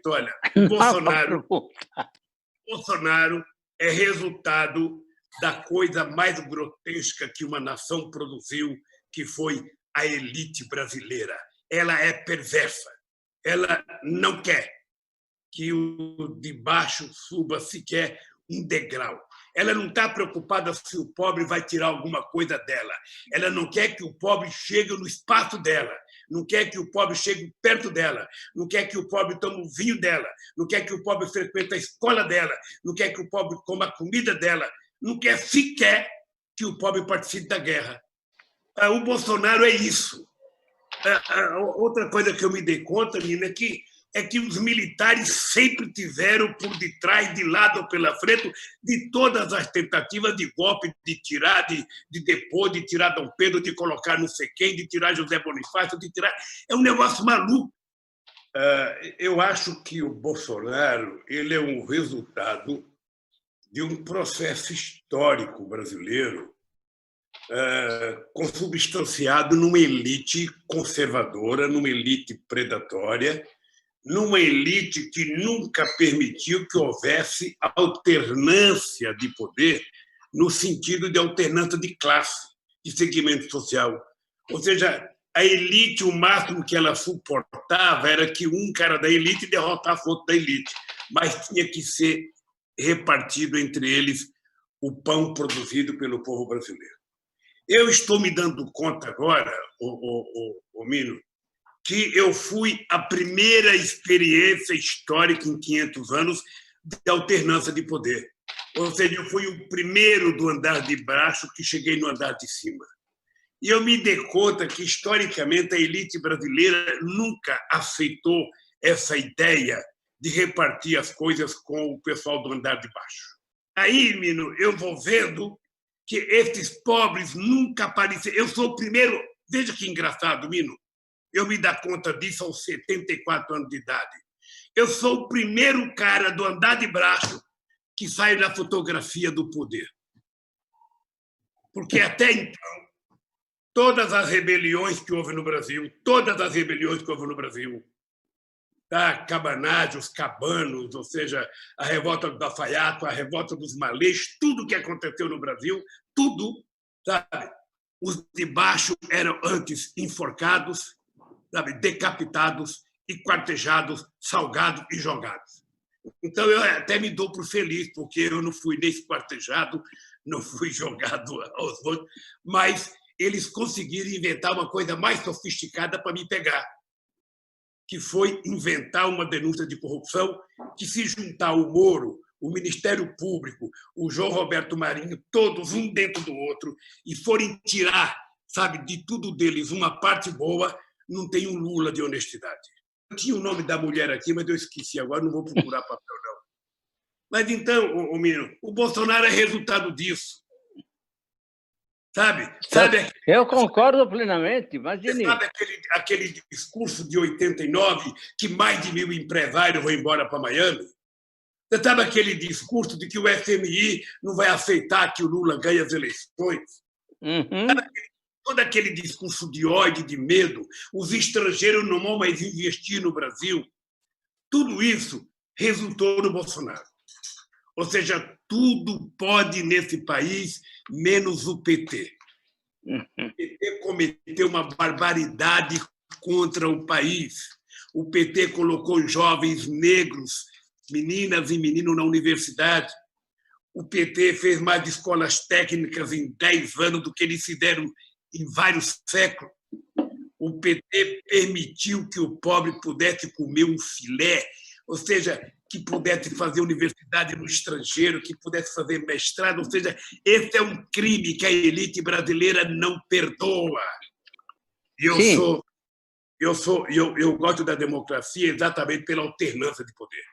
muito. Olha, Nova pergunta. Bolsonaro é resultado da coisa mais grotesca que uma nação produziu, que foi a elite brasileira. Ela é perversa. Ela não quer que o de baixo suba sequer um degrau. Ela não está preocupada se o pobre vai tirar alguma coisa dela. Ela não quer que o pobre chegue no espaço dela. Não quer que o pobre chegue perto dela. Não quer que o pobre tome o vinho dela. Não quer que o pobre frequente a escola dela. Não quer que o pobre coma a comida dela. Não quer sequer que o pobre participe da guerra. O Bolsonaro é isso. Outra coisa que eu me dei conta, menina, é que os militares sempre tiveram por detrás, de lado ou pela frente, de todas as tentativas de golpe, de tirar, de depor, de tirar Dom Pedro, de colocar não sei quem, de tirar José Bonifácio, de tirar... É um negócio maluco. Eu acho que o Bolsonaro ele é um resultado de um processo histórico brasileiro consubstanciado numa elite conservadora, numa elite predatória, numa elite que nunca permitiu que houvesse alternância de poder no sentido de alternância de classe, de segmento social. Ou seja, a elite, o máximo que ela suportava era que um cara da elite derrotasse outro da elite, mas tinha que ser repartido entre eles o pão produzido pelo povo brasileiro. Eu estou me dando conta agora, Mino, que eu fui a primeira experiência histórica em 500 anos de alternância de poder. Ou seja, eu fui o primeiro do andar de baixo que cheguei no andar de cima. E eu me dei conta que, historicamente, a elite brasileira nunca aceitou essa ideia de repartir as coisas com o pessoal do andar de baixo. Aí, Mino, eu vou vendo que esses pobres nunca apareceram. Eu sou o primeiro... Veja que engraçado, Mino. Eu me dou conta disso aos 74 anos de idade. Eu sou o primeiro cara do andar de baixo que sai na fotografia do poder. Porque até então, todas as rebeliões que houve no Brasil, tá? Cabanagem, os cabanos, ou seja, a revolta do Alfaiato, a revolta dos malês, tudo que aconteceu no Brasil, tudo, sabe? Os de baixo eram antes enforcados, sabe? Decapitados e quartejados, salgados e jogados. Então, eu até me dou por feliz, porque eu não fui nem esquartejado, não fui jogado aos outros, mas eles conseguiram inventar uma coisa mais sofisticada para me pegar, que foi inventar uma denúncia de corrupção que, se juntar o Moro, o Ministério Público, o João Roberto Marinho, todos um dentro do outro, e forem tirar, sabe, de tudo deles uma parte boa, não tem um Lula de honestidade. Eu tinha o nome da mulher aqui, mas eu esqueci, agora não vou procurar papel, não. Mas então, Mino, o Bolsonaro é resultado disso. Sabe? Eu concordo plenamente, imagine. Sabe aquele discurso de 89 que mais de 1.000 empresários vão embora para Miami? Você sabe aquele discurso de que o FMI não vai aceitar que o Lula ganhe as eleições? Uhum. Sabe todo aquele discurso de ódio, de medo, os estrangeiros não vão mais investir no Brasil? Tudo isso resultou no Bolsonaro. Ou seja, tudo pode nesse país, menos o PT. O PT cometeu uma barbaridade contra o país. O PT colocou jovens negros, meninas e meninos na universidade. O PT fez mais escolas técnicas em 10 anos do que eles fizeram em vários séculos. O PT permitiu que o pobre pudesse comer um filé, ou seja, que pudesse fazer universidade no estrangeiro, que pudesse fazer mestrado, ou seja, esse é um crime que a elite brasileira não perdoa. E eu gosto da democracia exatamente pela alternância de poder.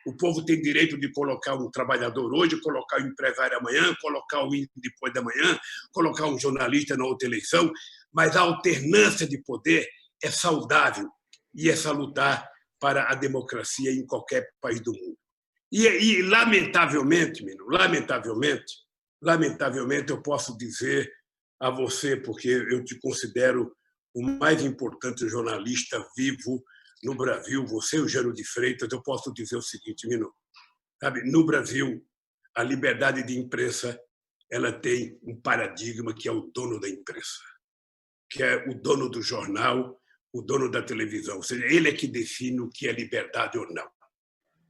O povo tem direito de colocar um trabalhador hoje, colocar um empresário amanhã, colocar o índio depois da manhã, colocar um jornalista na outra eleição, mas a alternância de poder é saudável e é salutar para a democracia em qualquer país do mundo. E lamentavelmente, Mino, lamentavelmente, eu posso dizer a você, porque eu te considero o mais importante jornalista vivo no Brasil, você e o Jânio de Freitas, eu posso dizer o seguinte, Mino, sabe, no Brasil, a liberdade de imprensa ela tem um paradigma que é o dono da imprensa, que é o dono do jornal, o dono da televisão. Ou seja, ele é que define o que é liberdade ou não.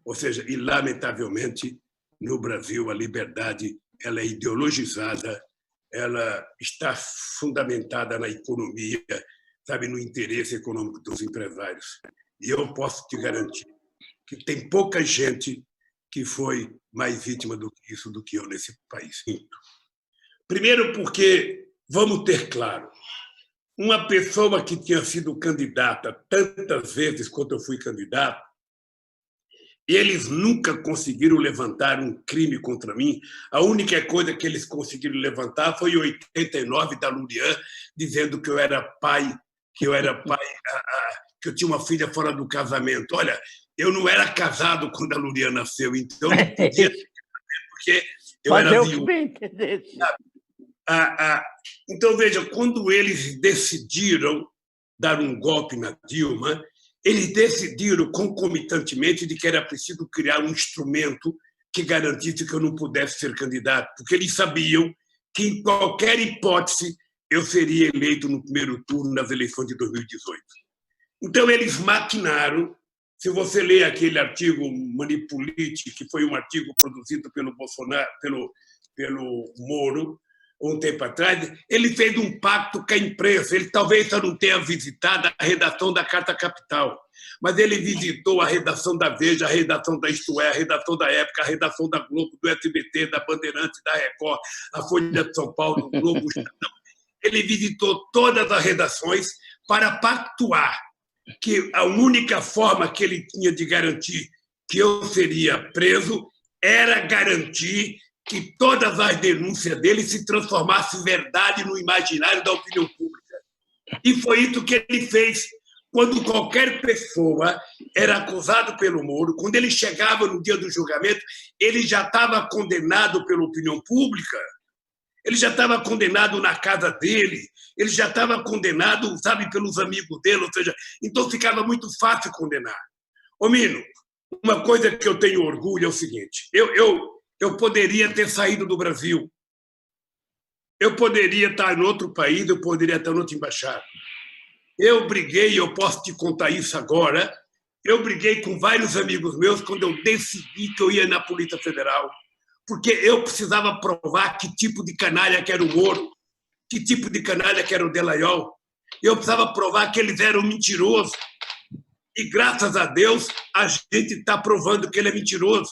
Ou seja, e lamentavelmente, no Brasil, a liberdade ela é ideologizada, ela está fundamentada na economia, sabe, no interesse econômico dos empresários. E eu posso te garantir que tem pouca gente que foi mais vítima do que isso do que eu nesse país. Primeiro porque, vamos ter claro, uma pessoa que tinha sido candidata tantas vezes quanto eu fui candidato, eles nunca conseguiram levantar um crime contra mim. A única coisa que eles conseguiram levantar foi em 89 da Lurian, dizendo que eu era pai, que eu tinha uma filha fora do casamento. Olha, eu não era casado quando a Lurian nasceu, então não podia ter casamento porque eu era viúvo. Então, veja, quando eles decidiram dar um golpe na Dilma, eles decidiram concomitantemente de que era preciso criar um instrumento que garantisse que eu não pudesse ser candidato, porque eles sabiam que, em qualquer hipótese, eu seria eleito no primeiro turno nas eleições de 2018. Então, eles maquinaram. Se você ler aquele artigo Manipulite, que foi um artigo produzido pelo Bolsonaro, pelo Moro, um tempo atrás, ele fez um pacto com a imprensa. Ele talvez só não tenha visitado a redação da Carta Capital, mas ele visitou a redação da Veja, a redação da Isto É, a redação da Época, a redação da Globo, do SBT, da Bandeirantes, da Record, a Folha de São Paulo, o Globo, o Estadão. Ele visitou todas as redações para pactuar que a única forma que ele tinha de garantir que eu seria preso era garantir que todas as denúncias dele se transformassem em verdade no imaginário da opinião pública. E foi isso que ele fez. Quando qualquer pessoa era acusada pelo Moro, quando ele chegava no dia do julgamento, ele já estava condenado pela opinião pública, ele já estava condenado na casa dele, ele já estava condenado, sabe, pelos amigos dele, ou seja, então ficava muito fácil condenar. Ô, Mino, uma coisa que eu tenho orgulho é o seguinte, eu poderia ter saído do Brasil, eu poderia estar em outro país, eu poderia estar em outra embaixada. Eu briguei, eu posso te contar isso agora, eu briguei com vários amigos meus quando eu decidi que eu ia na Polícia Federal, porque eu precisava provar que tipo de canalha que era o Moro, que tipo de canalha que era o Dallagnol. Eu precisava provar que eles eram mentirosos. E, graças a Deus, a gente está provando que ele é mentiroso.